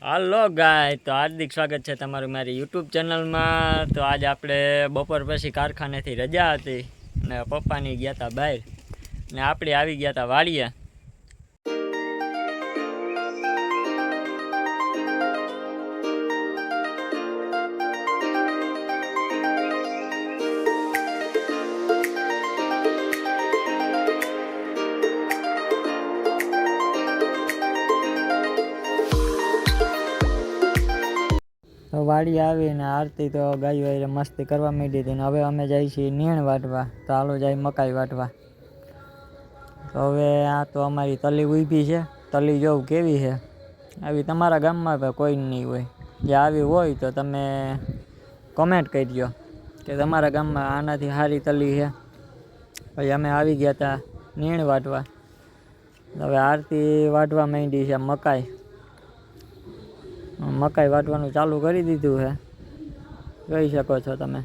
હાલો ગાય, તો હાર્દિક સ્વાગત છે તમારું મારી યુટ્યુબ ચેનલમાં। તો આજ આપણે બપોર પછી કારખાનેથી રજા હતી ને પપ્પાની ગયા હતા બહાર ને આપણે આવી ગયા હતા વાડીએ। તો વાડી આવીને આરતી તો ગાયો એ મસ્તી કરવા માંડી હતી ને હવે અમે જઈએ છીએ નીણ વાટવા। તો હાલો જાય મકાઈ વાટવા। તો હવે આ તો અમારી તલી ઊભી છે, તલી જોઉં કેવી છે। આવી તમારા ગામમાં કોઈ નહીં હોય, જે આવી હોય તો તમે કમેન્ટ કરજો કે તમારા ગામમાં આનાથી સારી તલી છે। પછી અમે આવી ગયા હતા નીણ વાટવા। હવે આરતી વાટવા માંડી છે મકાઈ વાટવાનું ચાલુ કરી દીધું છે, જોઈ શકો છો તમે।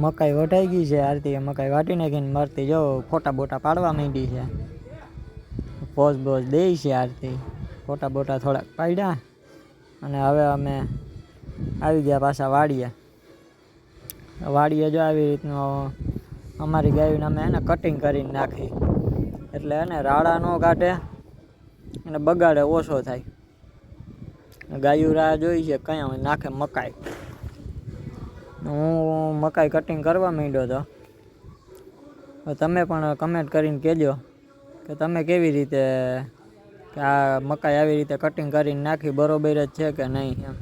મકાઈ વટાઈ ગઈ છે, આરતીએ મકાઈ વાટી નાખીને મારતી જો ફોટા બોટા પાડવા માંડી છે, પોઝ બોઝ દે છે આરતી। ફોટા બોટા થોડાક પાડ્યા અને હવે અમે આવી ગયા પાછા વાડીએ જો આવી રીતનું અમારી ગાયોને અમે એને કટિંગ કરીને નાખી, એટલે એને રાડા ન કાઢે અને બગાડે ઓછો થાય। ગાયું રાહ જોઈ છે કયા નાખે મકાઈ। હું મકાઈ કટિંગ કરવા માંડ્યો હતો, તમે પણ કમેન્ટ કરીને કહેજો કે તમે કેવી રીતે કે આ મકાઈ આવી રીતે કટિંગ કરીને નાખી બરોબર જ છે કે નહીં એમ।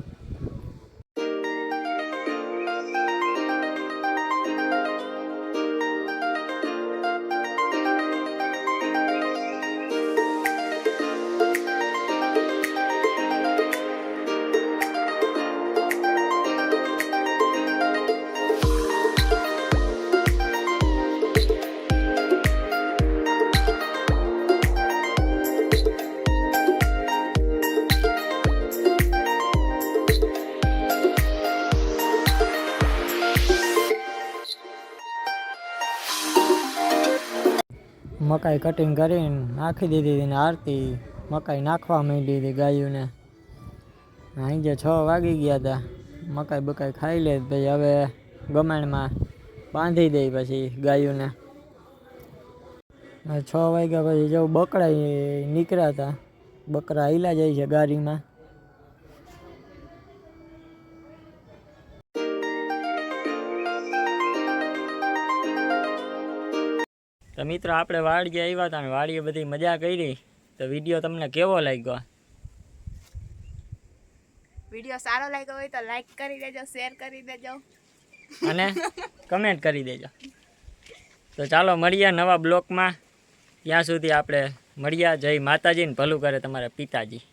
મકાઈ કટિંગ કરીને નાખી દીધી હતી ને આરતી મકાઈ નાખવા માંડી હતી ગાયોને। સાંજે 6 વાગી ગયા હતા, મકાઈ બકાઈ ખાઈ લે પછી હવે ગમાણમાં બાંધી દઈ પછી ગાયોને। 6 વાગ્યા પછી જો બકરા નીકળ્યા હતા, બકરા હાલ્યા જાય છે ગાડીમાં। તો મિત્રો આપણે વાડીએ આવ્યા હતા અને વાડીએ બધી મજા કરી। તો વિડીયો તમને કેવો લાગ્યો? વિડીયો સારો લાગ્યો હોય તો લાઈક કરી દેજો, શેર કરી દેજો અને કમેન્ટ કરી દેજો। તો ચાલો મળીએ નવા બ્લોગમાં, ત્યાં સુધી આપણે મળ્યા। જય માતાજી ને ભલું કરે તમારા પિતાજી।